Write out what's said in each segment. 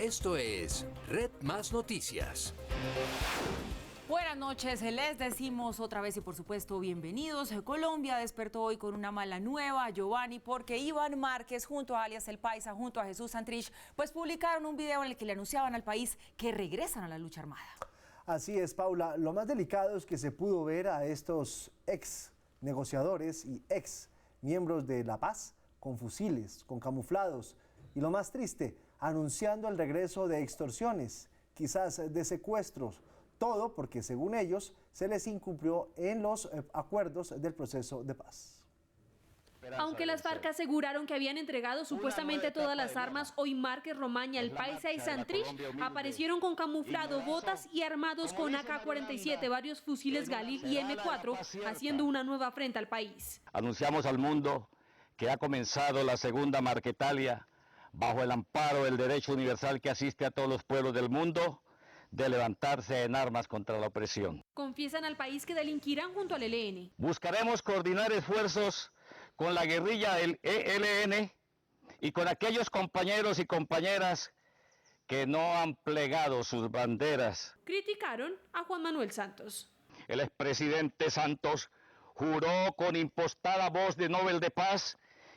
Esto es Red Más Noticias. Buenas noches, les decimos otra vez y por supuesto bienvenidos. Colombia despertó hoy con una mala nueva, Giovanni, porque Iván Márquez junto a alias El Paisa, junto a Jesús Santrich, pues publicaron un video en el que le anunciaban al país que regresan a la lucha armada. Así es, Paula. Lo más delicado es que se pudo ver a estos ex negociadores y ex miembros de La Paz con fusiles, con camuflados y lo más triste, anunciando el regreso de extorsiones, quizás de secuestros, todo porque según ellos se les incumplió en los acuerdos del proceso de paz. Aunque las FARC aseguraron que habían entregado supuestamente todas las armas, hoy Márquez, Romaña, El Paisa y Santrich aparecieron con camuflado, botas y armados con AK-47, varios fusiles Galil y M4, haciendo una nueva afrenta al país. Anunciamos al mundo que ha comenzado la segunda Marquetalia, bajo el amparo del derecho universal que asiste a todos los pueblos del mundo, de levantarse en armas contra la opresión. Confiesan al país que delinquirán junto al ELN. Buscaremos coordinar esfuerzos con la guerrilla del ELN y con aquellos compañeros y compañeras que no han plegado sus banderas. Criticaron a Juan Manuel Santos. El expresidente Santos juró con impostada voz de Nobel de Paz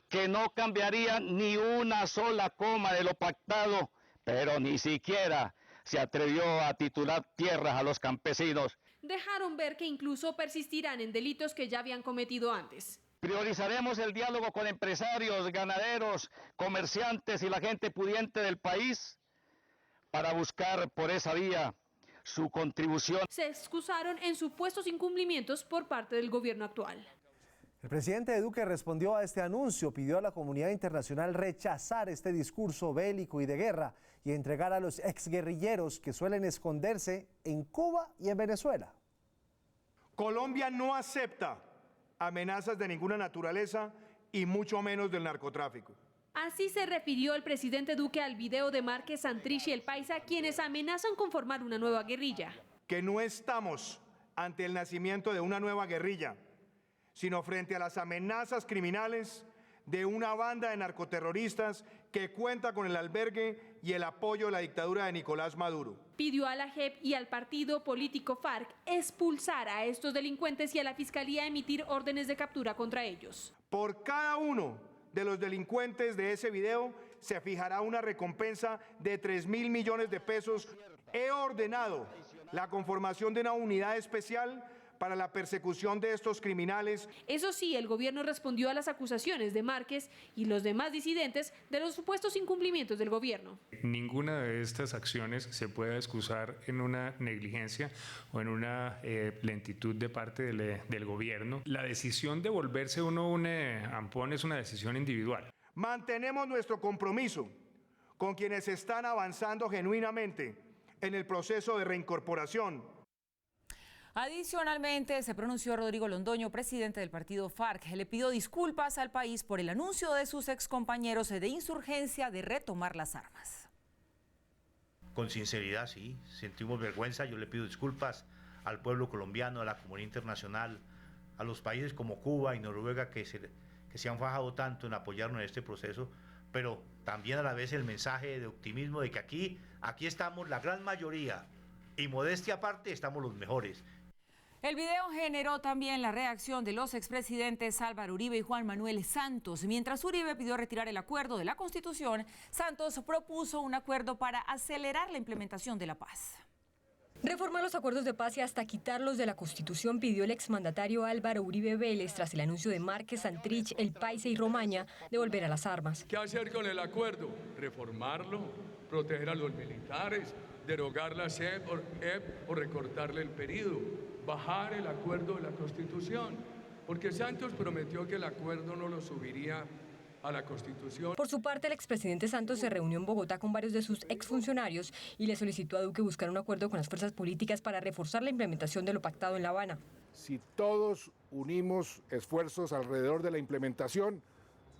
que no cambiaría ni una sola coma de lo pactado, pero ni siquiera se atrevió a titular tierras a los campesinos. Dejaron ver que incluso persistirán en delitos que ya habían cometido antes. Priorizaremos el diálogo con empresarios, ganaderos, comerciantes y la gente pudiente del país para buscar por esa vía su contribución. Se excusaron en supuestos incumplimientos por parte del gobierno actual. El presidente Duque respondió a este anuncio, pidió a la comunidad internacional rechazar este discurso bélico y de guerra y entregar a los exguerrilleros que suelen esconderse en Cuba y en Venezuela. Colombia no acepta amenazas de ninguna naturaleza y mucho menos del narcotráfico. Así se refirió el presidente Duque al video de Márquez, Santrich y El Paisa, quienes amenazan con formar una nueva guerrilla. Que no estamos ante el nacimiento de una nueva guerrilla, sino frente a las amenazas criminales de una banda de narcoterroristas que cuenta con el albergue y el apoyo de la dictadura de Nicolás Maduro. Pidió a la JEP y al partido político FARC expulsar a estos delincuentes y a la Fiscalía emitir órdenes de captura contra ellos. Por cada uno de los delincuentes de ese video se fijará una recompensa de 3.000 millones de pesos. He ordenado la conformación de una unidad especial para la persecución de estos criminales. Eso sí, el gobierno respondió a las acusaciones de Márquez y los demás disidentes de los supuestos incumplimientos del gobierno. Ninguna de estas acciones se puede excusar en una negligencia o en una lentitud de parte del gobierno. La decisión de volverse uno un ampón es una decisión individual. Mantenemos nuestro compromiso con quienes están avanzando genuinamente en el proceso de reincorporación. Adicionalmente, se pronunció Rodrigo Londoño, presidente del partido FARC. Le pidió disculpas al país por el anuncio de sus excompañeros de insurgencia de retomar las armas. Con sinceridad, sí, sentimos vergüenza. Yo le pido disculpas al pueblo colombiano, a la comunidad internacional, a los países como Cuba y Noruega que se han fajado tanto en apoyarnos en este proceso, pero también a la vez el mensaje de optimismo de que aquí estamos la gran mayoría y modestia aparte estamos los mejores. El video generó también la reacción de los expresidentes Álvaro Uribe y Juan Manuel Santos. Mientras Uribe pidió retirar el acuerdo de la Constitución, Santos propuso un acuerdo para acelerar la implementación de la paz. Reformar los acuerdos de paz y hasta quitarlos de la Constitución pidió el exmandatario Álvaro Uribe Vélez tras el anuncio de Márquez, Santrich, El Paisa y Romaña de volver a las armas. ¿Qué hacer con el acuerdo? Reformarlo, proteger a los militares, derogar la CEP o recortarle el periodo, bajar el acuerdo de la Constitución, porque Santos prometió que el acuerdo no lo subiría a la Constitución. Por su parte, el expresidente Santos se reunió en Bogotá con varios de sus exfuncionarios y le solicitó a Duque buscar un acuerdo con las fuerzas políticas para reforzar la implementación de lo pactado en La Habana. Si todos unimos esfuerzos alrededor de la implementación,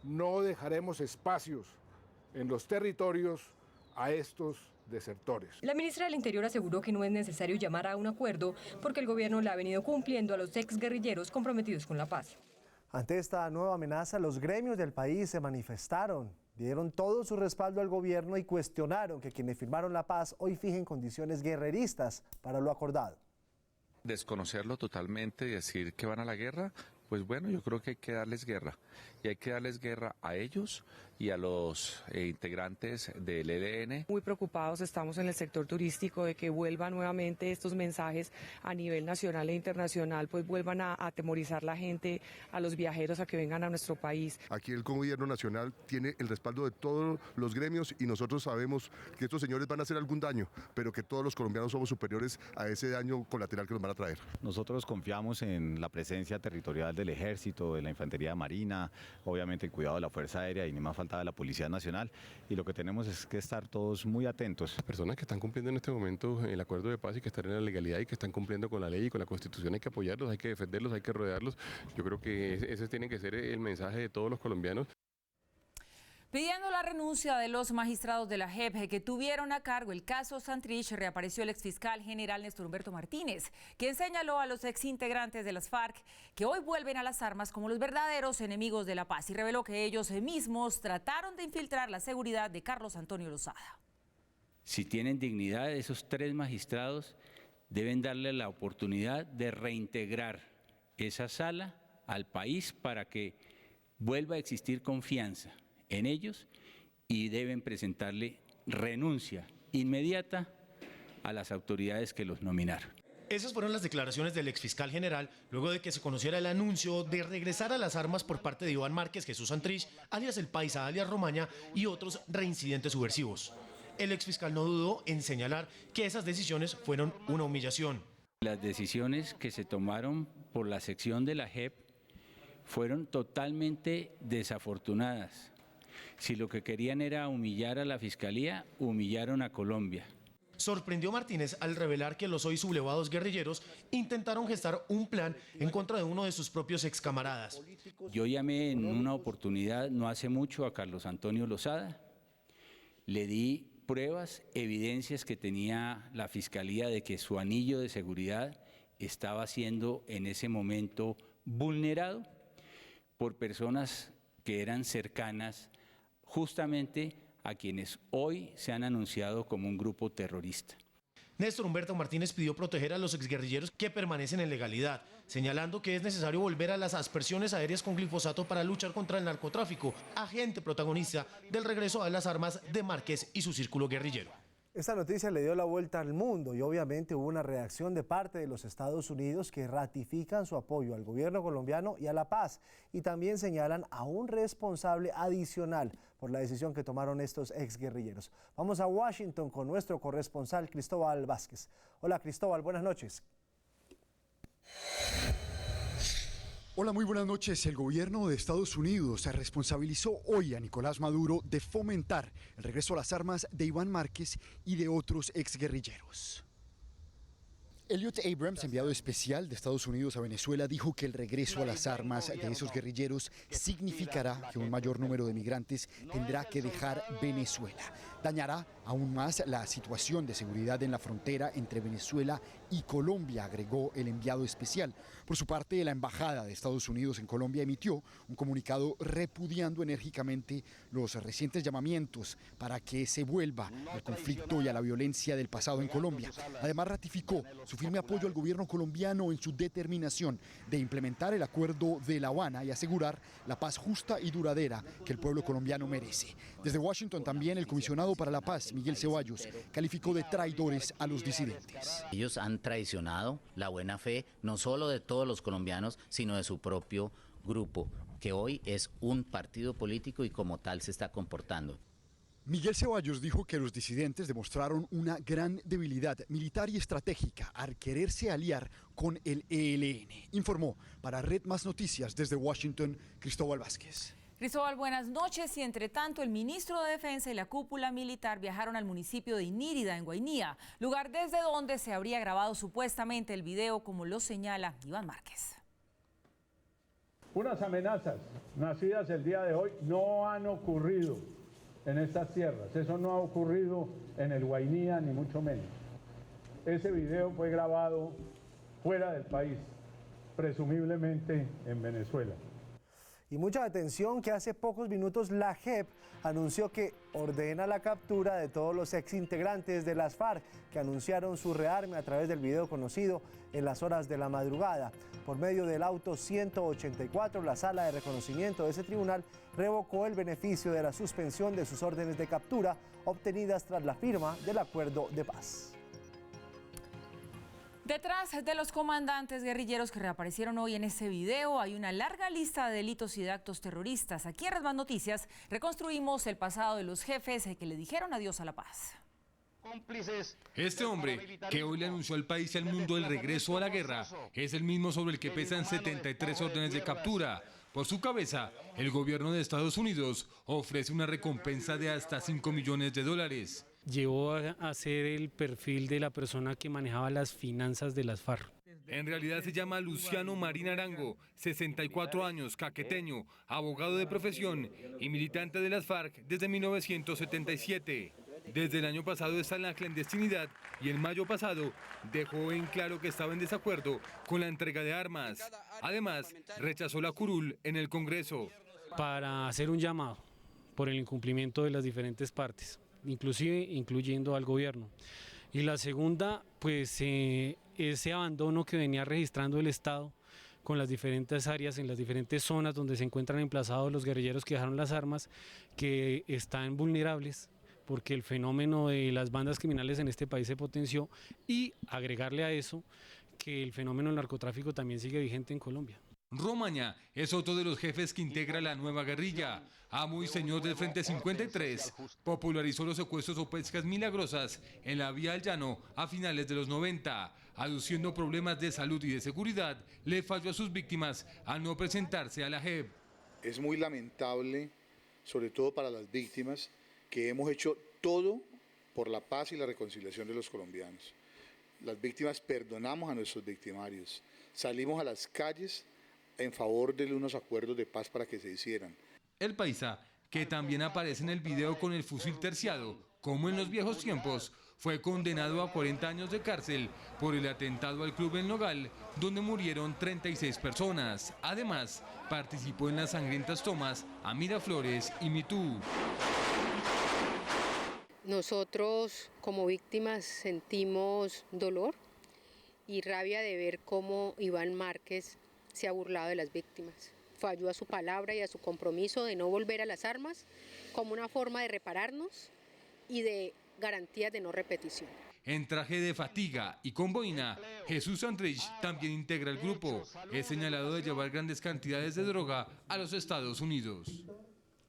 no dejaremos espacios en los territorios a estos desertores. La ministra del Interior aseguró que no es necesario llamar a un acuerdo porque el gobierno le ha venido cumpliendo a los exguerrilleros comprometidos con la paz. Ante esta nueva amenaza, los gremios del país se manifestaron dieron todo su respaldo al gobierno y cuestionaron que quienes firmaron la paz hoy fijen condiciones guerreristas para lo acordado. Desconocerlo totalmente y decir que van a la guerra, pues bueno, yo creo que hay que darles guerra. Y hay que darles guerra a ellos y a los integrantes del ELN. Muy preocupados estamos en el sector turístico de que vuelvan nuevamente estos mensajes a nivel nacional e internacional, pues vuelvan a atemorizar la gente, a los viajeros a que vengan a nuestro país. Aquí el gobierno nacional tiene el respaldo de todos los gremios y nosotros sabemos que estos señores van a hacer algún daño, pero que todos los colombianos somos superiores a ese daño colateral que nos van a traer. Nosotros confiamos en la presencia territorial del Ejército, de la Infantería Marina, obviamente el cuidado de la Fuerza Aérea y ni más faltaba de la Policía Nacional, y lo que tenemos es que estar todos muy atentos. Personas que están cumpliendo en este momento el acuerdo de paz y que están en la legalidad y que están cumpliendo con la ley y con la Constitución, hay que apoyarlos, hay que defenderlos, hay que rodearlos. Yo creo que ese tiene que ser el mensaje de todos los colombianos. Pidiendo la renuncia de los magistrados de la JEP que tuvieron a cargo el caso Santrich, reapareció el exfiscal general Néstor Humberto Martínez, quien señaló a los exintegrantes de las FARC que hoy vuelven a las armas como los verdaderos enemigos de la paz y reveló que ellos mismos trataron de infiltrar la seguridad de Carlos Antonio Lozada. Si tienen dignidad, esos 3 magistrados deben darle la oportunidad de reintegrar esa sala al país para que vuelva a existir confianza en ellos y deben presentarle renuncia inmediata a las autoridades que los nominaron. Esas fueron las declaraciones del exfiscal general luego de que se conociera el anuncio de regresar a las armas por parte de Iván Márquez, Jesús Santrich, alias El Paisa, alias Romaña y otros reincidentes subversivos. El exfiscal no dudó en señalar que esas decisiones fueron una humillación. Las decisiones que se tomaron por la sección de la JEP fueron totalmente desafortunadas. Si lo que querían era humillar a la Fiscalía, humillaron a Colombia. Sorprendió Martínez al revelar que los hoy sublevados guerrilleros intentaron gestar un plan en contra de uno de sus propios excamaradas. Yo llamé en una oportunidad no hace mucho a Carlos Antonio Lozada, le di pruebas, evidencias que tenía la Fiscalía de que su anillo de seguridad estaba siendo en ese momento vulnerado por personas que eran cercanas justamente a quienes hoy se han anunciado como un grupo terrorista. Néstor Humberto Martínez pidió proteger a los exguerrilleros que permanecen en legalidad, señalando que es necesario volver a las aspersiones aéreas con glifosato para luchar contra el narcotráfico, agente protagonista del regreso a las armas de Márquez y su círculo guerrillero. Esta noticia le dio la vuelta al mundo y obviamente hubo una reacción de parte de los Estados Unidos que ratifican su apoyo al gobierno colombiano y a la paz y también señalan a un responsable adicional por la decisión que tomaron estos exguerrilleros. Vamos a Washington con nuestro corresponsal Cristóbal Vázquez. Hola Cristóbal, buenas noches. Hola, muy buenas noches. El gobierno de Estados Unidos se responsabilizó hoy a Nicolás Maduro de fomentar el regreso a las armas de Iván Márquez y de otros exguerrilleros. Elliot Abrams, enviado especial de Estados Unidos a Venezuela, dijo que el regreso a las armas de esos guerrilleros significará que un mayor número de migrantes tendrá que dejar Venezuela. Dañará aún más la situación de seguridad en la frontera entre Venezuela y Colombia, agregó el enviado especial. Por su parte, la Embajada de Estados Unidos en Colombia emitió un comunicado repudiando enérgicamente los recientes llamamientos para que se vuelva al conflicto y a la violencia del pasado en Colombia. Además, ratificó su firme apoyo al gobierno colombiano en su determinación de implementar el Acuerdo de La Habana y asegurar la paz justa y duradera que el pueblo colombiano merece. Desde Washington también el comisionado para la paz, Miguel Ceballos, calificó de traidores a los disidentes. Ellos han traicionado la buena fe no solo de todos los colombianos, sino de su propio grupo, que hoy es un partido político y como tal se está comportando. Miguel Ceballos dijo que los disidentes demostraron una gran debilidad militar y estratégica al quererse aliar con el ELN. Informó para Red Más Noticias desde Washington, Cristóbal Vázquez. Cristóbal, buenas noches. Y entre tanto, el ministro de Defensa y la cúpula militar viajaron al municipio de Inírida, en Guainía, lugar desde donde se habría grabado supuestamente el video, como lo señala Iván Márquez. Unas amenazas nacidas el día de hoy no han ocurrido en estas tierras. Eso no ha ocurrido en el Guainía, ni mucho menos. Ese video fue grabado fuera del país, presumiblemente en Venezuela. Y mucha atención que hace pocos minutos la JEP anunció que ordena la captura de todos los exintegrantes de las FARC que anunciaron su rearme a través del video conocido en las horas de la madrugada. Por medio del auto 184, la sala de reconocimiento de ese tribunal revocó el beneficio de la suspensión de sus órdenes de captura obtenidas tras la firma del acuerdo de paz. Detrás de los comandantes guerrilleros que reaparecieron hoy en ese video hay una larga lista de delitos y de actos terroristas. Aquí en Red Más Noticias reconstruimos el pasado de los jefes que le dijeron adiós a la paz. Este hombre, que hoy le anunció al país y al mundo el regreso a la guerra, es el mismo sobre el que pesan 73 órdenes de captura. Por su cabeza, el gobierno de Estados Unidos ofrece una recompensa de hasta $5 millones. Llevó a ser el perfil de la persona que manejaba las finanzas de las FARC. En realidad se llama Luciano Marín Arango, 64 años, caqueteño, abogado de profesión y militante de las FARC desde 1977. Desde el año pasado está en la clandestinidad y en mayo pasado dejó en claro que estaba en desacuerdo con la entrega de armas. Además, rechazó la curul en el Congreso. Para hacer un llamado por el incumplimiento de las diferentes partes, inclusive incluyendo al gobierno. Y la segunda, pues ese abandono que venía registrando el Estado con las diferentes áreas, en las diferentes zonas donde se encuentran emplazados los guerrilleros que dejaron las armas, que están vulnerables, porque el fenómeno de las bandas criminales en este país se potenció, y agregarle a eso que el fenómeno del narcotráfico también sigue vigente en Colombia. Romaña es otro de los jefes que integra la nueva guerrilla. Amo y señor del Frente 53, popularizó los secuestros o pescas milagrosas en la vía al llano a finales de los 90. Aduciendo problemas de salud y de seguridad, le falló a sus víctimas al no presentarse a la JEP. Es muy lamentable, sobre todo para las víctimas, que hemos hecho todo por la paz y la reconciliación de los colombianos. Las víctimas perdonamos a nuestros victimarios, salimos a las calles en favor de unos acuerdos de paz para que se hicieran. El paisa, que también aparece en el video con el fusil terciado, como en los viejos tiempos, fue condenado a 40 años de cárcel por el atentado al club El Nogal, donde murieron 36 personas. Además, participó en las sangrientas tomas a Miraflores y Mitú. Nosotros como víctimas sentimos dolor y rabia de ver cómo Iván Márquez se ha burlado de las víctimas. Falló a su palabra y a su compromiso de no volver a las armas como una forma de repararnos y de garantías de no repetición. En traje de fatiga y con boina, Jesús Santrich también integra el grupo. Es señalado de llevar grandes cantidades de droga a los Estados Unidos.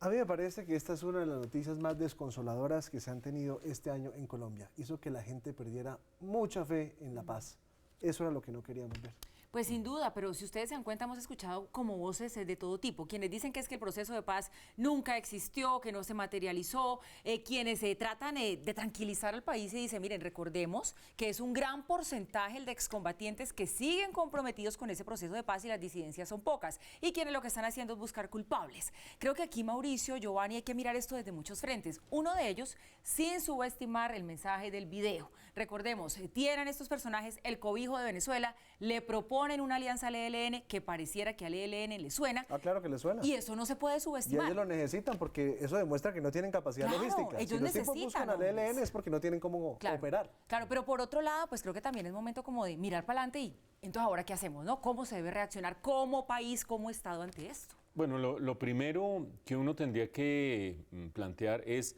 A mí me parece que esta es una de las noticias más desconsoladoras que se han tenido este año en Colombia. Hizo que la gente perdiera mucha fe en la paz. Eso era lo que no queríamos ver. Pues sin duda, pero si ustedes se dan cuenta, hemos escuchado como voces de todo tipo. Quienes dicen que es que el proceso de paz nunca existió, que no se materializó, quienes tratan de tranquilizar al país y dicen, miren, recordemos que es un gran porcentaje el de excombatientes que siguen comprometidos con ese proceso de paz y las disidencias son pocas. Y quienes lo que están haciendo es buscar culpables. Creo que aquí, Mauricio, Giovanni, hay que mirar esto desde muchos frentes. Uno de ellos, sin subestimar el mensaje del video. Recordemos, tienen estos personajes el cobijo de Venezuela, le proponen una alianza al ELN que pareciera que al ELN le suena. Ah, claro que le suena. Y eso no se puede subestimar. Y ellos lo necesitan porque eso demuestra que no tienen capacidad logística. Ellos si los tipos buscan al ELN es porque no tienen cómo operar. Claro, pero por otro lado, pues creo que también es momento como de mirar para adelante y entonces ahora qué hacemos, ¿no? ¿Cómo se debe reaccionar como país, como Estado ante esto? Bueno, lo primero que uno tendría que plantear es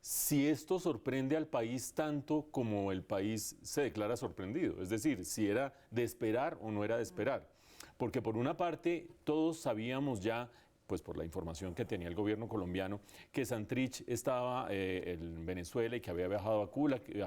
si esto sorprende al país tanto como el país se declara sorprendido, es decir, si era de esperar o no era de esperar. Porque por una parte todos sabíamos ya, pues por la información que tenía el gobierno colombiano, que Santrich estaba en Venezuela y que había viajado a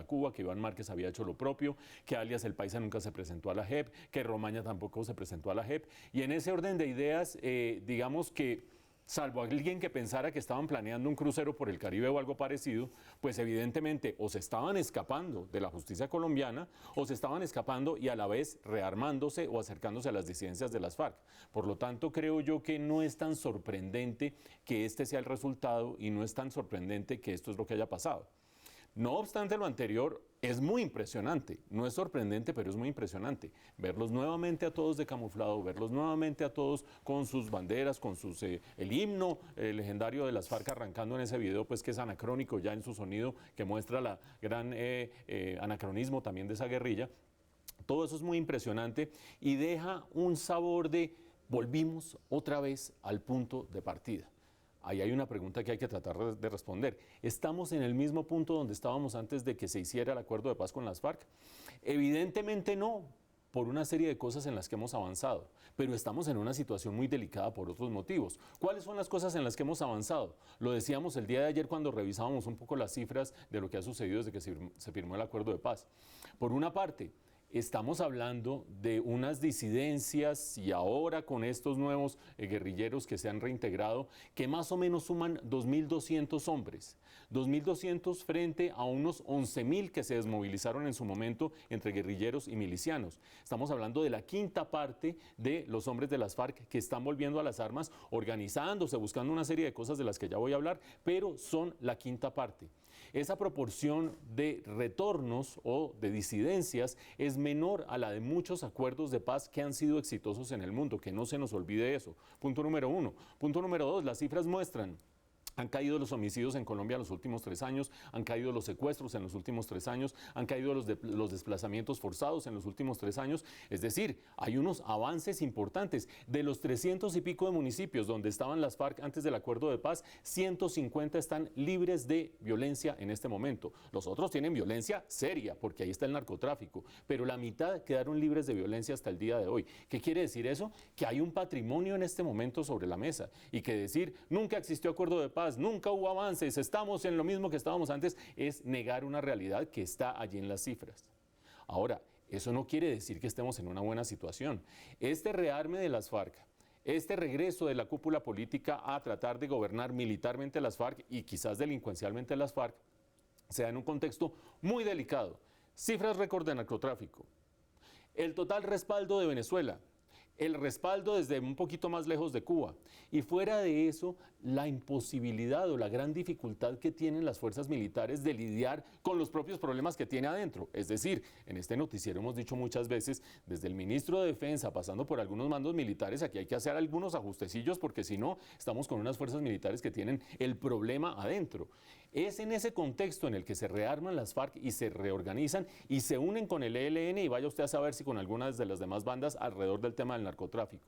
Cuba, que Iván Márquez había hecho lo propio, que alias El Paisa nunca se presentó a la JEP, que Romaña tampoco se presentó a la JEP. Y en ese orden de ideas, digamos que salvo alguien que pensara que estaban planeando un crucero por el Caribe o algo parecido, pues evidentemente o se estaban escapando de la justicia colombiana o se estaban escapando y a la vez rearmándose o acercándose a las disidencias de las FARC. Por lo tanto, creo yo que no es tan sorprendente que este sea el resultado y no es tan sorprendente que esto es lo que haya pasado. No obstante lo anterior, Es muy impresionante, no es sorprendente, pero es muy impresionante verlos nuevamente a todos de camuflado, verlos nuevamente a todos con sus banderas, con sus el himno legendario de las FARC arrancando en ese video, pues que es anacrónico ya en su sonido, que muestra la gran anacronismo también de esa guerrilla. Todo eso es muy impresionante y deja un sabor de volvimos otra vez al punto de partida. Ahí hay una pregunta que hay que tratar de responder. ¿Estamos en el mismo punto donde estábamos antes de que se hiciera el acuerdo de paz con las FARC? Evidentemente no, por una serie de cosas en las que hemos avanzado, pero estamos en una situación muy delicada por otros motivos. ¿Cuáles son las cosas en las que hemos avanzado? Lo decíamos el día de ayer cuando revisábamos un poco las cifras de lo que ha sucedido desde que se firmó el acuerdo de paz. Por una parte, estamos hablando de unas disidencias y ahora con estos nuevos guerrilleros que se han reintegrado, que más o menos suman 2.200 hombres. 2.200 frente a unos 11.000 que se desmovilizaron en su momento entre guerrilleros y milicianos. Estamos hablando de la quinta parte de los hombres de las FARC que están volviendo a las armas, organizándose, buscando una serie de cosas de las que ya voy a hablar, pero son la quinta parte. Esa proporción de retornos o de disidencias es menor a la de muchos acuerdos de paz que han sido exitosos en el mundo, que no se nos olvide eso. Punto número 1. Punto número 2, las cifras muestran. Han caído los homicidios en Colombia en los últimos 3 años, han caído los secuestros en los últimos 3 años, han caído los desplazamientos forzados en los últimos 3 años. Es decir, hay unos avances importantes. De los 300 y pico de municipios donde estaban las FARC antes del acuerdo de paz, 150 están libres de violencia en este momento. Los otros tienen violencia seria, porque ahí está el narcotráfico, pero la mitad quedaron libres de violencia hasta el día de hoy. ¿Qué quiere decir eso? Que hay un patrimonio en este momento sobre la mesa y que decir nunca existió acuerdo de paz, nunca hubo avances, estamos en lo mismo que estábamos antes, es negar una realidad que está allí en las cifras. Ahora, eso no quiere decir que estemos en una buena situación. Este rearme de las FARC, este regreso de la cúpula política a tratar de gobernar militarmente las FARC y quizás delincuencialmente las FARC, se da en un contexto muy delicado. Cifras récord de narcotráfico, el total respaldo de Venezuela, el respaldo desde un poquito más lejos de Cuba. Y fuera de eso, la imposibilidad o la gran dificultad que tienen las fuerzas militares de lidiar con los propios problemas que tiene adentro. Es decir, en este noticiero hemos dicho muchas veces, desde el ministro de Defensa, pasando por algunos mandos militares, aquí hay que hacer algunos ajustecillos porque si no, estamos con unas fuerzas militares que tienen el problema adentro. Es en ese contexto en el que se rearman las FARC y se reorganizan y se unen con el ELN y vaya usted a saber si con algunas de las demás bandas alrededor del tema del narcotráfico.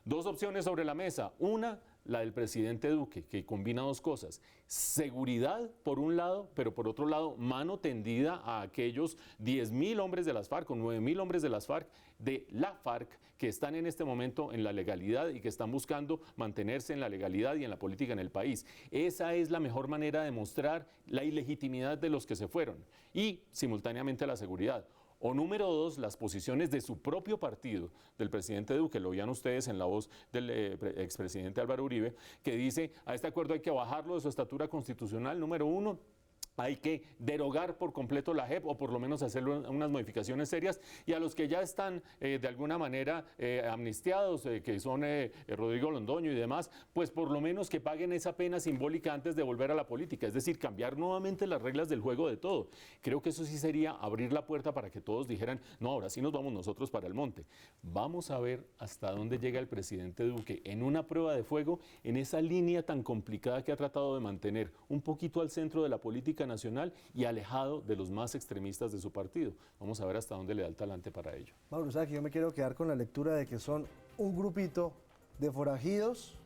2 opciones sobre la mesa. Una, la del presidente Duque, que combina 2 cosas. Seguridad, por un lado, pero por otro lado, mano tendida a aquellos 10.000 hombres de las FARC o 9.000 hombres de las FARC, de la FARC, que están en este momento en la legalidad y que están buscando mantenerse en la legalidad y en la política en el país. Esa es la mejor manera de mostrar la ilegitimidad de los que se fueron y, simultáneamente, la seguridad. O número 2, las posiciones de su propio partido, del presidente Duque, lo oían ustedes en la voz del expresidente Álvaro Uribe, que dice, a este acuerdo hay que bajarlo de su estatura constitucional. Número 1, hay que derogar por completo la JEP o por lo menos hacer unas modificaciones serias, y a los que ya están de alguna manera amnistiados, que son Rodrigo Londoño y demás, pues por lo menos que paguen esa pena simbólica antes de volver a la política, es decir, cambiar nuevamente las reglas del juego de todo. Creo que eso sí sería abrir la puerta para que todos dijeran, no, ahora sí nos vamos nosotros para el monte. Vamos a ver hasta dónde llega el presidente Duque en una prueba de fuego, en esa línea tan complicada que ha tratado de mantener un poquito al centro de la política nacional y alejado de los más extremistas de su partido. Vamos a ver hasta dónde le da el talante para ello. Mauro, ¿sabe que yo me quiero quedar con la lectura de que son un grupito de forajidos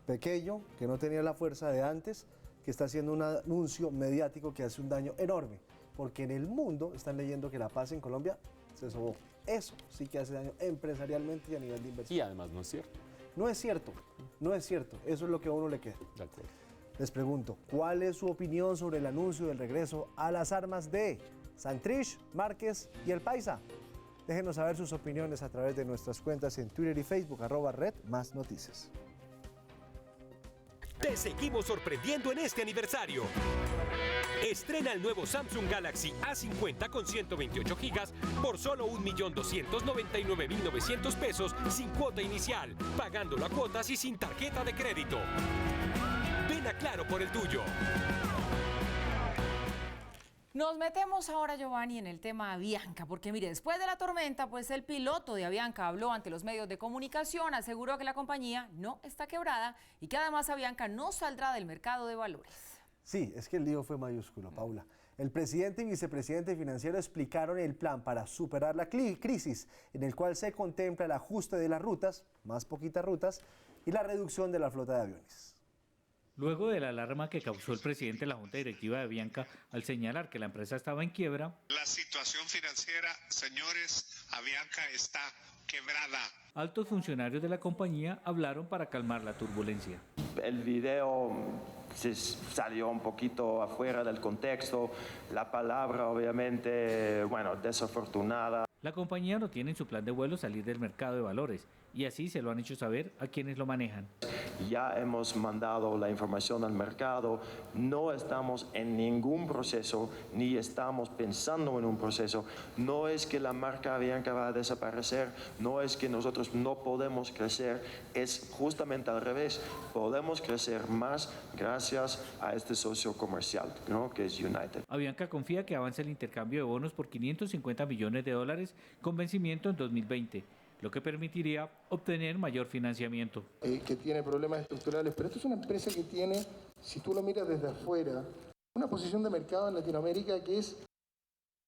pequeño, que no tenía la fuerza de antes, que está haciendo un anuncio mediático que hace un daño enorme, porque en el mundo están leyendo que la paz en Colombia se sobó. Eso sí que hace daño empresarialmente y a nivel de inversión. Y además no es cierto. No es cierto, no es cierto. Eso es lo que a uno le queda. De acuerdo. Les pregunto, ¿cuál es su opinión sobre el anuncio del regreso a las armas de Santrich, Márquez y el Paisa? Déjenos saber sus opiniones a través de nuestras cuentas en Twitter y Facebook, @RedMásNoticias. Te seguimos sorprendiendo en este aniversario. Estrena el nuevo Samsung Galaxy A50 con 128 GB por solo 1.299.900 pesos sin cuota inicial, pagándolo a cuotas y sin tarjeta de crédito. Ven a Claro por el tuyo. Nos metemos ahora, Giovanni, en el tema Avianca, porque mire, después de la tormenta, pues el piloto de Avianca habló ante los medios de comunicación, aseguró que la compañía no está quebrada y que además Avianca no saldrá del mercado de valores. Sí, es que el lío fue mayúsculo, Paula. El presidente y vicepresidente financiero explicaron el plan para superar la crisis, en el cual se contempla el ajuste de las rutas, más poquitas rutas, y la reducción de la flota de aviones. Luego de la alarma que causó el presidente de la Junta Directiva de Avianca al señalar que la empresa estaba en quiebra, la situación financiera, señores, Avianca está quebrada. Altos funcionarios de la compañía hablaron para calmar la turbulencia. El video se salió un poquito afuera del contexto, la palabra obviamente, desafortunada. La compañía no tiene en su plan de vuelo salir del mercado de valores y así se lo han hecho saber a quienes lo manejan. Ya hemos mandado la información al mercado, no estamos en ningún proceso, ni estamos pensando en un proceso. No es que la marca Avianca va a desaparecer, no es que nosotros no podemos crecer, es justamente al revés. Podemos crecer más gracias a este socio comercial, ¿no?, que es United. Avianca confía que avance el intercambio de bonos por $550 millones con vencimiento en 2020. Lo que permitiría obtener mayor financiamiento. Que tiene problemas estructurales, pero esto es una empresa que tiene, si tú lo miras desde afuera, una posición de mercado en Latinoamérica que es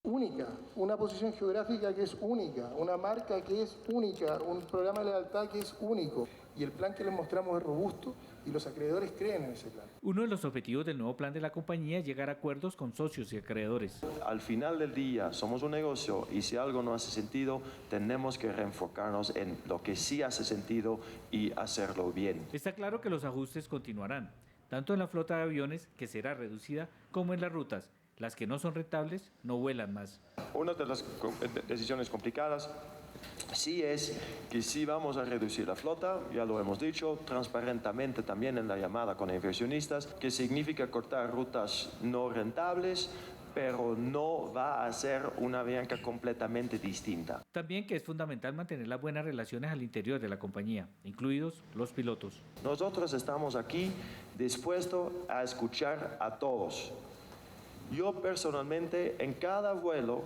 única, una posición geográfica que es única, una marca que es única, un programa de lealtad que es único. Y el plan que les mostramos es robusto y los acreedores creen en ese plan. Uno de los objetivos del nuevo plan de la compañía es llegar a acuerdos con socios y acreedores. Al final del día somos un negocio y si algo no hace sentido, tenemos que reenfocarnos en lo que sí hace sentido y hacerlo bien. Está claro que los ajustes continuarán, tanto en la flota de aviones, que será reducida, como en las rutas. Las que no son rentables no vuelan más. Una de las decisiones complicadas sí es que sí vamos a reducir la flota, ya lo hemos dicho, transparentemente también en la llamada con inversionistas, que significa cortar rutas no rentables, pero no va a ser una Avianca completamente distinta. También que es fundamental mantener las buenas relaciones al interior de la compañía, incluidos los pilotos. Nosotros estamos aquí dispuestos a escuchar a todos. Yo personalmente en cada vuelo,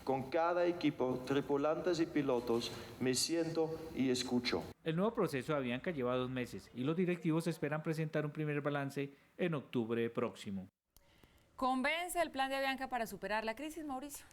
con cada equipo, tripulantes y pilotos, me siento y escucho. El nuevo proceso de Avianca lleva 2 meses y los directivos esperan presentar un primer balance en octubre próximo. ¿Convence el plan de Avianca para superar la crisis, Mauricio?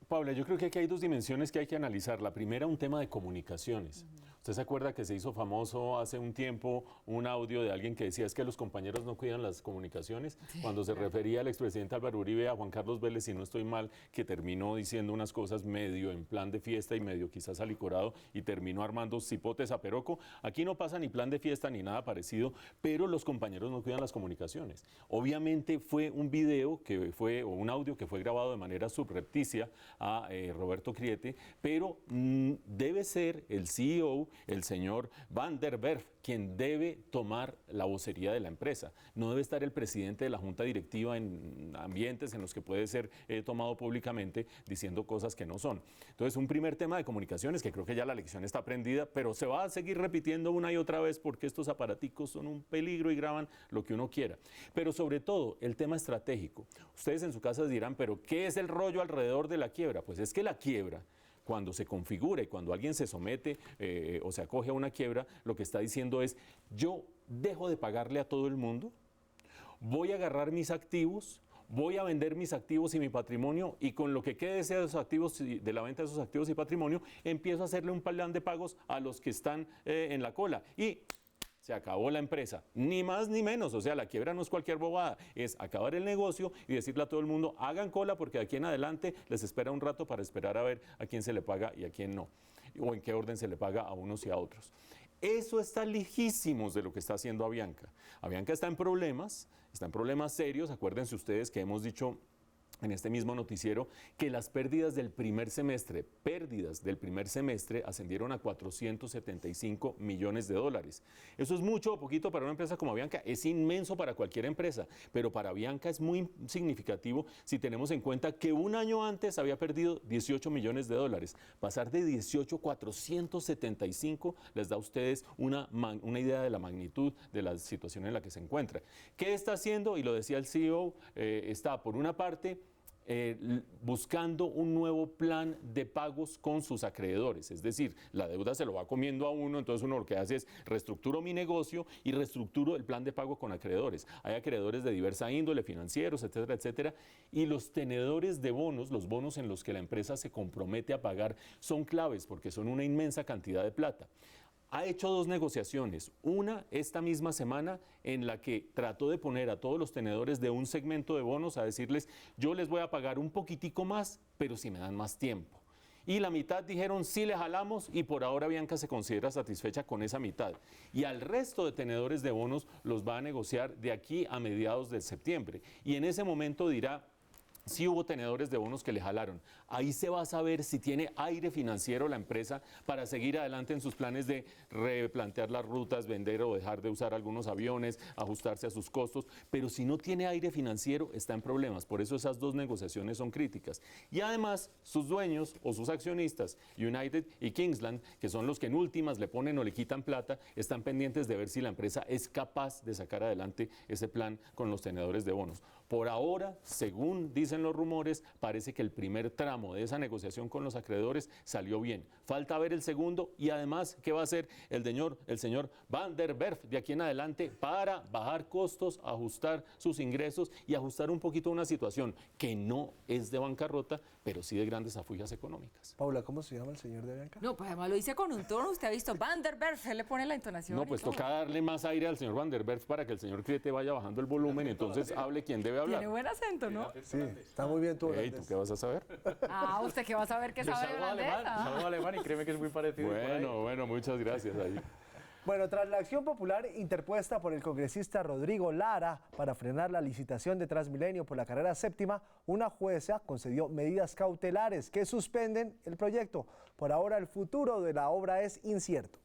Paula, yo creo que aquí hay 2 dimensiones que hay que analizar. La primera, un tema de comunicaciones. ¿Usted se acuerda que se hizo famoso hace un tiempo un audio de alguien que decía es que los compañeros no cuidan las comunicaciones? Sí, cuando se refería al expresidente Álvaro Uribe a Juan Carlos Vélez, si no estoy mal, que terminó diciendo unas cosas medio en plan de fiesta y medio quizás alicorado y terminó armando cipotes a Peroco. Aquí no pasa ni plan de fiesta ni nada parecido, pero los compañeros no cuidan las comunicaciones. Obviamente fue un video o un audio que fue grabado de manera subrepticia a Roberto Criete, pero debe ser el CEO, el señor Van der Werf, quien debe tomar la vocería de la empresa. No debe estar el presidente de la junta directiva en ambientes en los que puede ser tomado públicamente diciendo cosas que no son. Entonces, un primer tema de comunicaciones que creo que ya la lección está aprendida, pero se va a seguir repitiendo una y otra vez porque estos aparaticos son un peligro y graban lo que uno quiera. Pero sobre todo, el tema estratégico. Ustedes en su casa dirán, pero ¿qué es el rollo alrededor de la quiebra? Pues es que la quiebra, cuando se configura y cuando alguien se somete o se acoge a una quiebra, lo que está diciendo es, yo dejo de pagarle a todo el mundo, voy a agarrar mis activos, voy a vender mis activos y mi patrimonio y con lo que quede de esos activos, de la venta de esos activos y patrimonio, empiezo a hacerle un plan de pagos a los que están en la cola y se acabó la empresa, ni más ni menos. O sea, la quiebra no es cualquier bobada, es acabar el negocio y decirle a todo el mundo, hagan cola porque de aquí en adelante les espera un rato para esperar a ver a quién se le paga y a quién no, o en qué orden se le paga a unos y a otros. Eso está lejísimos de lo que está haciendo Avianca. Avianca está en problemas serios. Acuérdense ustedes que hemos dicho en este mismo noticiero que las pérdidas del primer semestre ascendieron a $475 millones. Eso es mucho o poquito para una empresa como Avianca, es inmenso para cualquier empresa, pero para Avianca es muy significativo si tenemos en cuenta que un año antes había perdido $18 millones. Pasar de 18 a 475 les da a ustedes una idea de la magnitud de la situación en la que se encuentra. ¿Qué está haciendo? Y lo decía el CEO, está por una parte buscando un nuevo plan de pagos con sus acreedores. Es decir, la deuda se lo va comiendo a uno, entonces uno lo que hace es reestructuro mi negocio y reestructuro el plan de pago con acreedores. Hay acreedores de diversa índole, financieros, etcétera, etcétera. Y los tenedores de bonos, los bonos en los que la empresa se compromete a pagar, son claves porque son una inmensa cantidad de plata. Ha hecho 2 negociaciones, una esta misma semana en la que trató de poner a todos los tenedores de un segmento de bonos a decirles, yo les voy a pagar un poquitico más, pero si me dan más tiempo. Y la mitad dijeron, sí le jalamos, y por ahora Bianca se considera satisfecha con esa mitad. Y al resto de tenedores de bonos los va a negociar de aquí a mediados de septiembre. Y en ese momento dirá, sí hubo tenedores de bonos que le jalaron. Ahí se va a saber si tiene aire financiero la empresa para seguir adelante en sus planes de replantear las rutas, vender o dejar de usar algunos aviones, ajustarse a sus costos. Pero si no tiene aire financiero, está en problemas. Por eso esas 2 negociaciones son críticas. Y además, sus dueños o sus accionistas, United y Kingsland, que son los que en últimas le ponen o le quitan plata, están pendientes de ver si la empresa es capaz de sacar adelante ese plan con los tenedores de bonos. Por ahora, según dicen los rumores, parece que el primer tramo de esa negociación con los acreedores salió bien. Falta ver el segundo y además, ¿qué va a hacer el señor Van der Werf de aquí en adelante para bajar costos, ajustar sus ingresos y ajustar un poquito una situación que no es de bancarrota, pero sí de grandes afluencias económicas? Paula, ¿cómo se llama el señor de Bianca? No, pues además lo dice con un tono, usted ha visto, Van der Werf, él le pone la entonación. No, pues toca darle más aire al señor Van der Werf para que el señor Criete vaya bajando el volumen, entonces hable quien debe hablar. Tiene buen acento, ¿no? Sí, está muy bien tú. Hey, ¿tú qué vas a saber? Ah, ¿usted qué va a saber que Yo sabe de holandés? salgo alemán y créeme que es muy parecido. Bueno, muchas gracias. Ahí. Bueno, tras la acción popular interpuesta por el congresista Rodrigo Lara para frenar la licitación de Transmilenio por la carrera séptima, una jueza concedió medidas cautelares que suspenden el proyecto. Por ahora, el futuro de la obra es incierto.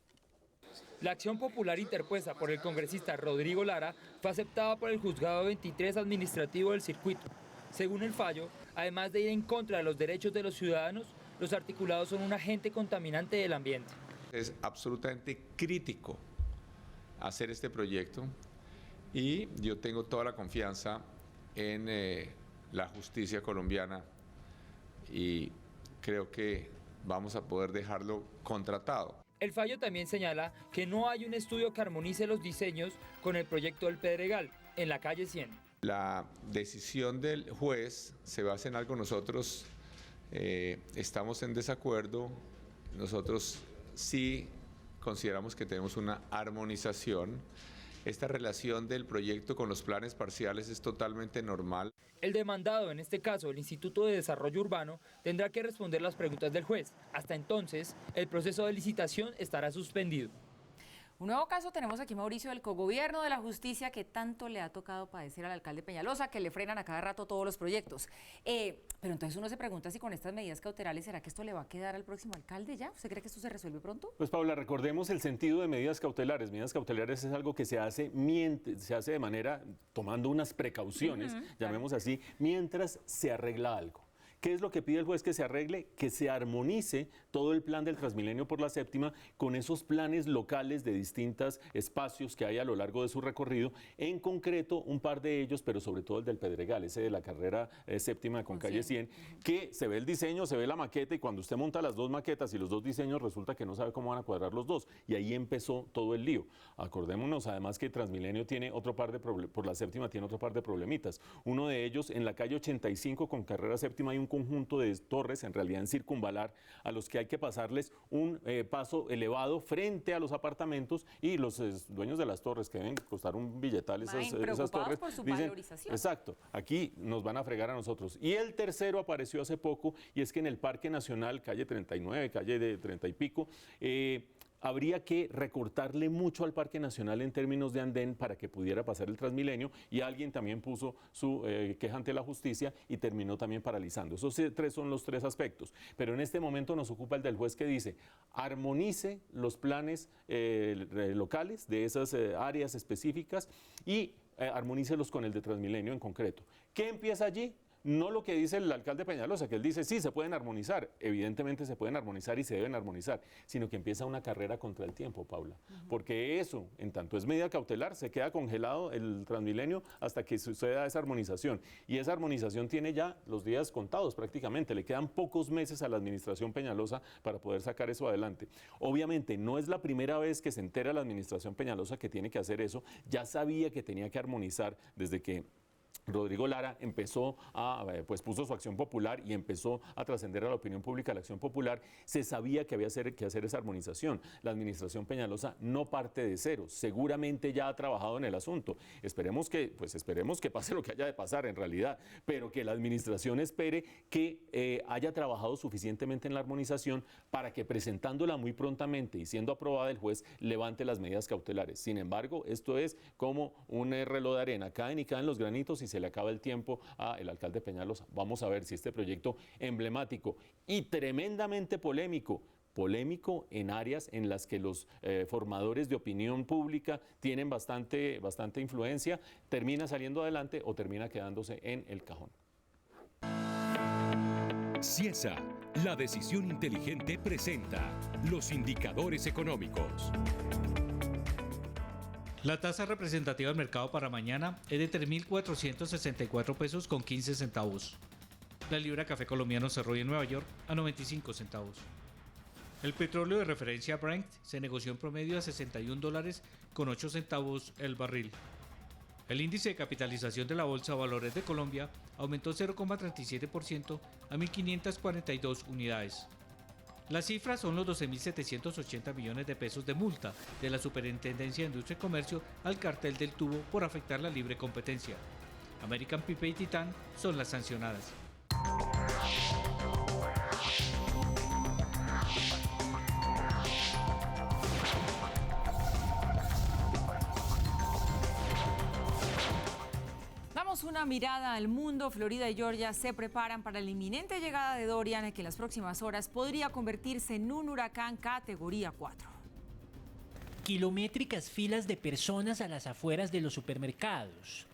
La acción popular interpuesta por el congresista Rodrigo Lara fue aceptada por el Juzgado 23 Administrativo del Circuito. Según el fallo, además de ir en contra de los derechos de los ciudadanos, los articulados son un agente contaminante del ambiente. Es absolutamente crítico hacer este proyecto y yo tengo toda la confianza en la justicia colombiana y creo que vamos a poder dejarlo contratado. El fallo también señala que no hay un estudio que armonice los diseños con el proyecto del Pedregal en la calle 100. La decisión del juez se basa en algo, nosotros estamos en desacuerdo, nosotros sí consideramos que tenemos una armonización. Esta relación del proyecto con los planes parciales es totalmente normal. El demandado, en este caso el Instituto de Desarrollo Urbano, tendrá que responder las preguntas del juez. Hasta entonces, el proceso de licitación estará suspendido. Un nuevo caso tenemos aquí, Mauricio, del cogobierno de la justicia que tanto le ha tocado padecer al alcalde Peñalosa, que le frenan a cada rato todos los proyectos. Pero entonces uno se pregunta si con estas medidas cautelares, ¿será que esto le va a quedar al próximo alcalde ya? ¿Usted cree que esto se resuelve pronto? Pues Paula, recordemos el sentido de medidas cautelares. Medidas cautelares es algo que se hace de manera, tomando unas precauciones, llamemos así, mientras se arregla algo. ¿Qué es lo que pide el juez que se arregle? Que se armonice todo el plan del Transmilenio por la séptima con esos planes locales de distintos espacios que hay a lo largo de su recorrido, en concreto un par de ellos, pero sobre todo el del Pedregal, ese de la carrera séptima con calle 100, que se ve el diseño, se ve la maqueta y cuando usted monta las 2 maquetas y los 2 diseños resulta que no sabe cómo van a cuadrar los 2 y ahí empezó todo el lío. Acordémonos además que Transmilenio tiene otro par de por la séptima tiene otro par de problemitas. Uno de ellos en la calle 85 con carrera séptima hay un conjunto de torres, en realidad en circunvalar, a los que hay que pasarles un paso elevado frente a los apartamentos y los dueños de las torres, que deben costar un billetal esas torres, por su dicen, valorización. exacto, aquí nos van a fregar a nosotros. Y el tercero apareció hace poco, y es que en el Parque Nacional, calle 39, calle de 30 y pico, habría que recortarle mucho al Parque Nacional en términos de andén para que pudiera pasar el Transmilenio, y alguien también puso su queja ante la justicia y terminó también paralizando. Esos son los 3 aspectos, pero en este momento nos ocupa el del juez que dice, armonice los planes locales de esas áreas específicas y armonícelos con el de Transmilenio en concreto. ¿Qué empieza allí? no lo que dice el alcalde Peñalosa, que él dice, sí, se pueden armonizar, evidentemente se pueden armonizar y se deben armonizar, sino que empieza una carrera contra el tiempo, Paula, porque eso, en tanto es medida cautelar, se queda congelado el Transmilenio hasta que suceda esa armonización, y esa armonización tiene ya los días contados prácticamente, le quedan pocos meses a la administración Peñalosa para poder sacar eso adelante. Obviamente no es la primera vez que se entera la administración Peñalosa que tiene que hacer eso, ya sabía que tenía que armonizar desde que Rodrigo Lara empezó pues puso su acción popular y empezó a trascender a la opinión pública la acción popular. Se sabía que había que hacer esa armonización. La administración Peñalosa no parte de cero, seguramente ya ha trabajado en el asunto. Esperemos que pase lo que haya de pasar en realidad, pero que la administración espere que haya trabajado suficientemente en la armonización para que presentándola muy prontamente y siendo aprobada el juez levante las medidas cautelares. Sin embargo, esto es como un reloj de arena, caen y caen los granitos y se le acaba el tiempo al alcalde Peñalosa. Vamos a ver si este proyecto emblemático y tremendamente polémico en áreas en las que los formadores de opinión pública tienen bastante influencia, termina saliendo adelante o termina quedándose en el cajón. Ciesa, la decisión inteligente, presenta los indicadores económicos. La tasa representativa del mercado para mañana es de 3.464 pesos con 15 centavos. La libra café colombiano cerró hoy en Nueva York a 95 centavos. El petróleo de referencia Brent se negoció en promedio a $61 con 8 centavos el barril. El índice de capitalización de la Bolsa de Valores de Colombia aumentó 0,37% a 1.542 unidades. Las cifras son los 12.780 millones de pesos de multa de la Superintendencia de Industria y Comercio al cartel del tubo por afectar la libre competencia. American Pipe y Titan son las sancionadas. Una mirada al mundo. Florida y Georgia se preparan para la inminente llegada de Dorian, que en las próximas horas podría convertirse en un huracán categoría 4. Kilométricas filas de personas a las afueras de los supermercados.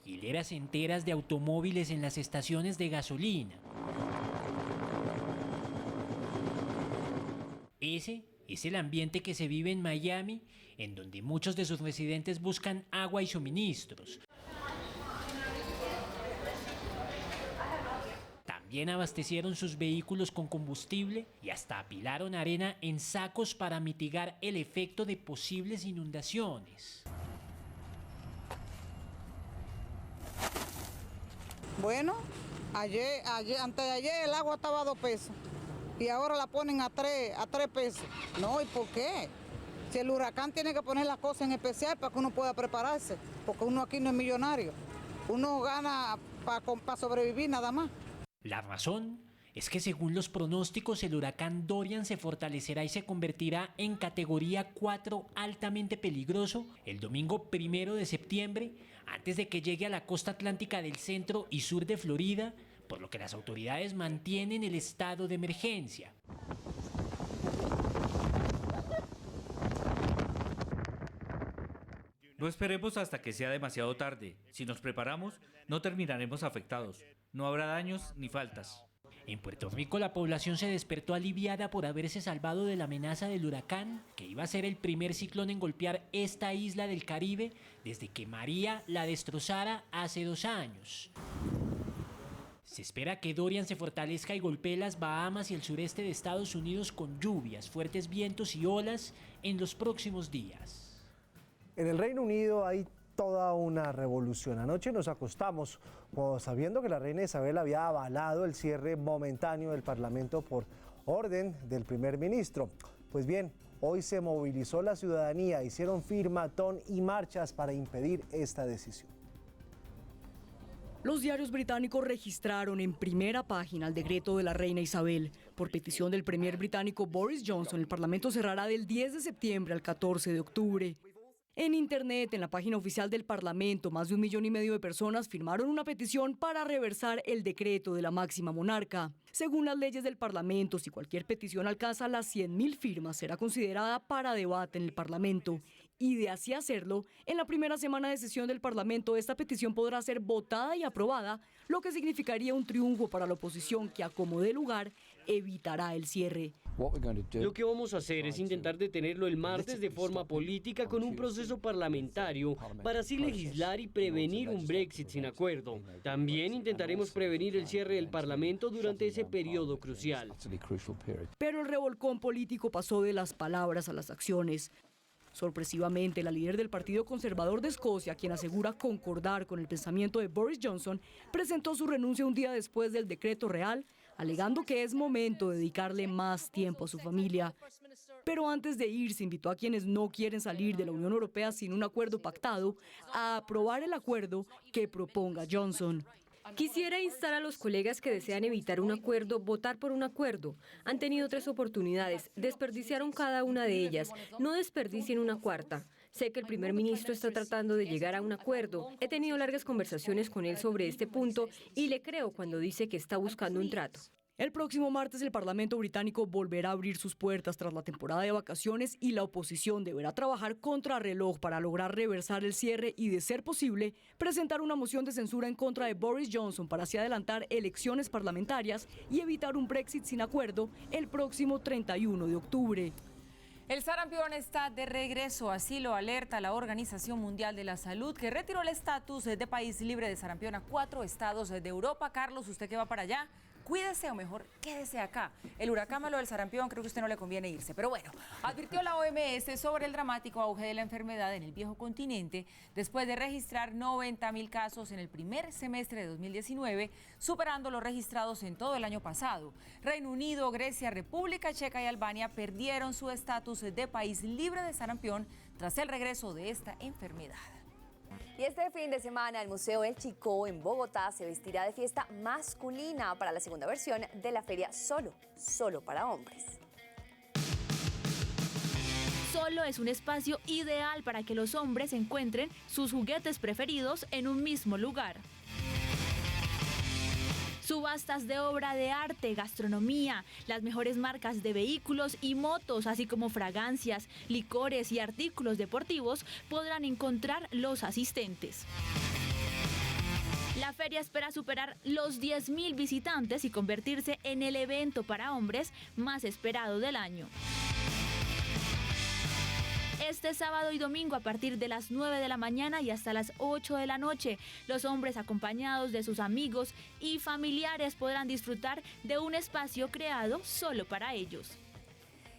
Hileras enteras de automóviles en las estaciones de gasolina. Ese es el ambiente que se vive en Miami, en donde muchos de sus residentes buscan agua y suministros. También abastecieron sus vehículos con combustible y hasta apilaron arena en sacos para mitigar el efecto de posibles inundaciones. Bueno, antes de ayer el agua estaba a 2 pesos y ahora la ponen a 3 pesos. No, ¿y por qué? Si el huracán tiene que poner las cosas en especial para que uno pueda prepararse, porque uno aquí no es millonario. Uno gana para sobrevivir nada más. La razón es que según los pronósticos el huracán Dorian se fortalecerá y se convertirá en categoría 4 altamente peligroso el domingo 1 de septiembre, antes de que llegue a la costa atlántica del centro y sur de Florida, por lo que las autoridades mantienen el estado de emergencia. No esperemos hasta que sea demasiado tarde. Si nos preparamos, no terminaremos afectados. No habrá daños ni faltas. En Puerto Rico la población se despertó aliviada por haberse salvado de la amenaza del huracán, que iba a ser el primer ciclón en golpear esta isla del Caribe desde que María la destrozara hace 2 años. Se espera que Dorian se fortalezca y golpee las Bahamas y el sureste de Estados Unidos con lluvias, fuertes vientos y olas en los próximos días. En el Reino Unido hay toda una revolución. Anoche nos acostamos sabiendo que la reina Isabel había avalado el cierre momentáneo del Parlamento por orden del primer ministro. Pues bien, hoy se movilizó la ciudadanía, hicieron firmatón y marchas para impedir esta decisión. Los diarios británicos registraron en primera página el decreto de la reina Isabel. Por petición del premier británico Boris Johnson, el Parlamento cerrará del 10 de septiembre al 14 de octubre. En Internet, en la página oficial del Parlamento, más de 1,5 millones de personas firmaron una petición para reversar el decreto de la máxima monarca. Según las leyes del Parlamento, si cualquier petición alcanza las 100.000 firmas, será considerada para debate en el Parlamento. Y de así hacerlo, en la primera semana de sesión del Parlamento esta petición podrá ser votada y aprobada, lo que significaría un triunfo para la oposición que, a como dé lugar, evitará el cierre. Lo que vamos a hacer es intentar detenerlo el martes de forma política con un proceso parlamentario para así legislar y prevenir un Brexit sin acuerdo. También intentaremos prevenir el cierre del Parlamento durante ese periodo crucial. Pero el revolcón político pasó de las palabras a las acciones. Sorpresivamente, la líder del Partido Conservador de Escocia, quien asegura concordar con el pensamiento de Boris Johnson, presentó su renuncia un día después del decreto real, alegando que es momento de dedicarle más tiempo a su familia. Pero antes de irse, invitó a quienes no quieren salir de la Unión Europea sin un acuerdo pactado a aprobar el acuerdo que proponga Johnson. Quisiera instar a los colegas que desean evitar un acuerdo, votar por un acuerdo. Han tenido 3 oportunidades, desperdiciaron cada una de ellas. No desperdicien una cuarta. Sé que el primer ministro está tratando de llegar a un acuerdo. He tenido largas conversaciones con él sobre este punto y le creo cuando dice que está buscando un trato. El próximo martes el Parlamento británico volverá a abrir sus puertas tras la temporada de vacaciones y la oposición deberá trabajar contra reloj para lograr reversar el cierre y, de ser posible, presentar una moción de censura en contra de Boris Johnson para así adelantar elecciones parlamentarias y evitar un Brexit sin acuerdo el próximo 31 de octubre. El sarampión está de regreso, así lo alerta la Organización Mundial de la Salud, que retiró el estatus de país libre de sarampión a 4 estados de Europa. Carlos, usted que va para allá, cuídese o mejor quédese acá. El huracán malo del sarampión, creo que a usted no le conviene irse. Pero bueno, advirtió la OMS sobre el dramático auge de la enfermedad en el viejo continente después de registrar 90.000 casos en el primer semestre de 2019, superando los registrados en todo el año pasado. Reino Unido, Grecia, República Checa y Albania perdieron su estatus de país libre de sarampión tras el regreso de esta enfermedad. Y este fin de semana el Museo El Chicó en Bogotá se vestirá de fiesta masculina para la segunda versión de la feria Solo para hombres. Solo es un espacio ideal para que los hombres encuentren sus juguetes preferidos en un mismo lugar. Subastas de obra de arte, gastronomía, las mejores marcas de vehículos y motos, así como fragancias, licores y artículos deportivos podrán encontrar los asistentes. La feria espera superar los 10.000 visitantes y convertirse en el evento para hombres más esperado del año. Este sábado y domingo a partir de las 9 de la mañana y hasta las 8 de la noche, los hombres acompañados de sus amigos y familiares podrán disfrutar de un espacio creado solo para ellos.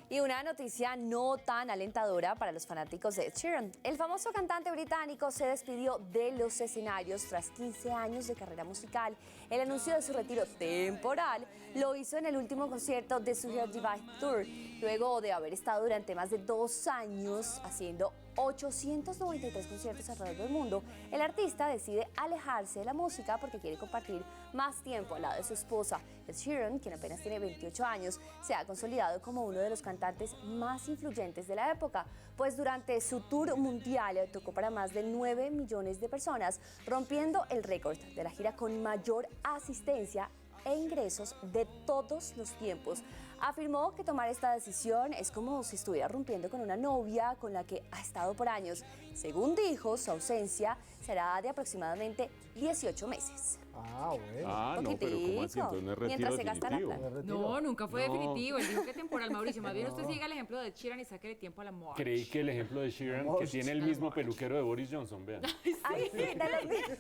Y una noticia no tan alentadora para los fanáticos de Ed Sheeran. El famoso cantante británico se despidió de los escenarios tras 15 años de carrera musical. El anuncio de su retiro temporal lo hizo en el último concierto de su Hear Divide Tour, luego de haber estado durante más de 2 años haciendo 893 conciertos alrededor del mundo. El artista decide alejarse de la música porque quiere compartir más tiempo al lado de su esposa. Ed Sheeran, quien apenas tiene 28 años, se ha consolidado como uno de los cantantes más influyentes de la época, pues durante su tour mundial tocó para más de 9 millones de personas, rompiendo el récord de la gira con mayor asistencia e ingresos de todos los tiempos. Afirmó que tomar esta decisión es como si estuviera rompiendo con una novia con la que ha estado por años. Según dijo, su ausencia será de aproximadamente 18 meses. Ah, bueno. Ah, no, pero ¿cómo así? Entonces no es retiro Mientras se gasta la definitivo. plata. No, nunca fue definitivo. Él dijo que temporal, Mauricio. Más bien usted siga el ejemplo de Sheeran y sáquele tiempo a la March. Creí que el ejemplo de Sheeran, que tiene el mismo peluquero de Boris Johnson, vean. Ay, sí, dale.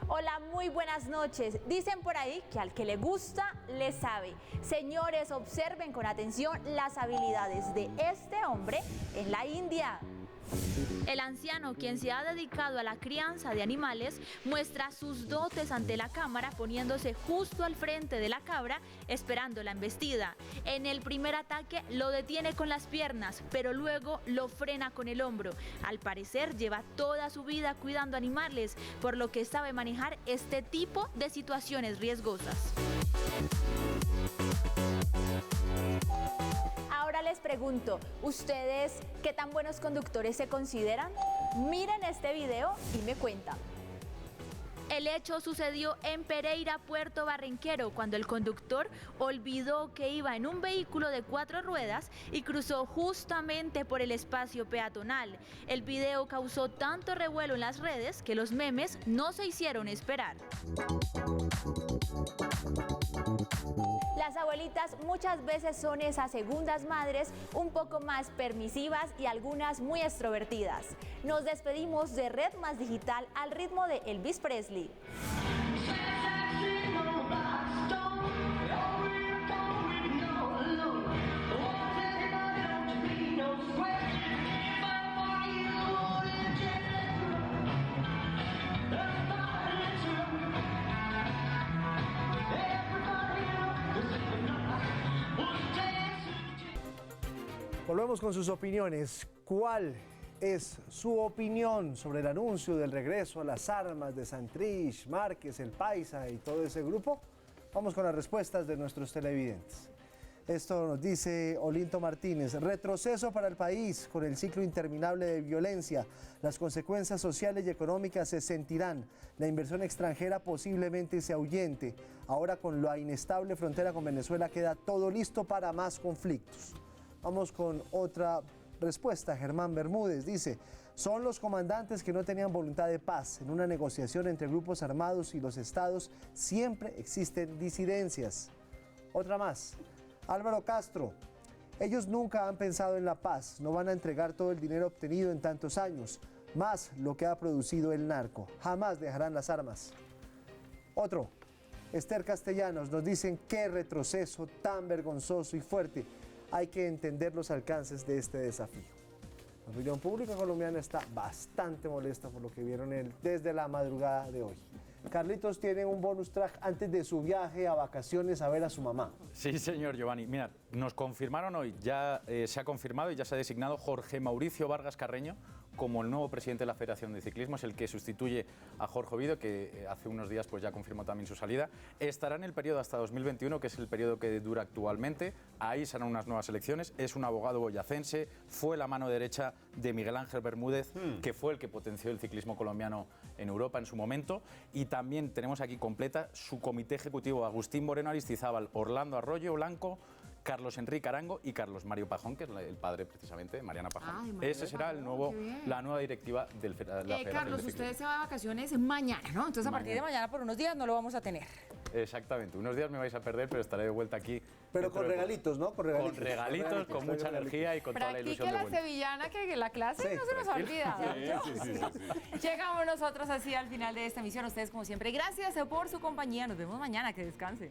Hola, muy buenas noches. Dicen por ahí que al que le gusta, le sabe. Señores, observen con atención las habilidades de este hombre en la India. El anciano, quien se ha dedicado a la crianza de animales, muestra sus dotes ante la cámara poniéndose justo al frente de la cabra esperando la embestida. En el primer ataque lo detiene con las piernas, pero luego lo frena con el hombro. Al parecer lleva toda su vida cuidando animales, por lo que sabe manejar este tipo de situaciones riesgosas. Ahora les pregunto, ¿ustedes qué tan buenos conductores se consideran? Miren este video y me cuentan. El hecho sucedió en Pereira, Puerto Barranquero, cuando el conductor olvidó que iba en un vehículo de 4 ruedas y cruzó justamente por el espacio peatonal. El video causó tanto revuelo en las redes que los memes no se hicieron esperar. Las abuelitas muchas veces son esas segundas madres un poco más permisivas y algunas muy extrovertidas. Nos despedimos de Red Más Digital al ritmo de Elvis Presley. Volvemos con sus opiniones. ¿Cuál es su opinión sobre el anuncio del regreso a las armas de Santrich, Márquez, El Paisa y todo ese grupo? Vamos con las respuestas de nuestros televidentes. Esto nos dice Olinto Martínez: retroceso para el país con el ciclo interminable de violencia. Las consecuencias sociales y económicas se sentirán. La inversión extranjera posiblemente se ahuyente. Ahora, con la inestable frontera con Venezuela, queda todo listo para más conflictos. Vamos con otra respuesta. Germán Bermúdez dice: son los comandantes que no tenían voluntad de paz. En una negociación entre grupos armados y los estados siempre existen disidencias. Otra más. Álvaro Castro: ellos nunca han pensado en la paz. No van a entregar todo el dinero obtenido en tantos años, más lo que ha producido el narco. Jamás dejarán las armas. Otro. Esther Castellanos: nos dicen qué retroceso tan vergonzoso y fuerte. Hay que entender los alcances de este desafío. La opinión pública colombiana está bastante molesta por lo que vieron desde la madrugada de hoy. Carlitos tiene un bonus track antes de su viaje a vacaciones a ver a su mamá. Sí, señor Giovanni. Mira, nos confirmaron hoy, ya se ha confirmado y ya se ha designado Jorge Mauricio Vargas Carreño como el nuevo presidente de la Federación de Ciclismo. Es el que sustituye a Jorge Ovidio, que hace unos días pues ya confirmó también su salida. Estará en el periodo hasta 2021, que es el periodo que dura actualmente. Ahí serán unas nuevas elecciones. Es un abogado boyacense, fue la mano derecha de Miguel Ángel Bermúdez, que fue el que potenció el ciclismo colombiano en Europa en su momento. Y también tenemos aquí completa su comité ejecutivo: Agustín Moreno Aristizábal, Orlando Arroyo Blanco, Carlos Enrique Arango y Carlos Mario Pajón, que es el padre precisamente de Mariana Pajón. Ese será la nueva directiva de la Federación. Carlos, usted se va de vacaciones mañana, ¿no? Entonces a partir de mañana por unos días no lo vamos a tener. Exactamente, unos días me vais a perder, pero estaré de vuelta aquí. Pero con regalitos, ¿no? Con regalitos, con mucha energía y con toda la ilusión de Practique la sevillana, que la clase no se nos ha olvidado. Sí. Llegamos nosotros así al final de esta emisión. Ustedes, como siempre, gracias por su compañía. Nos vemos mañana. Que descanse.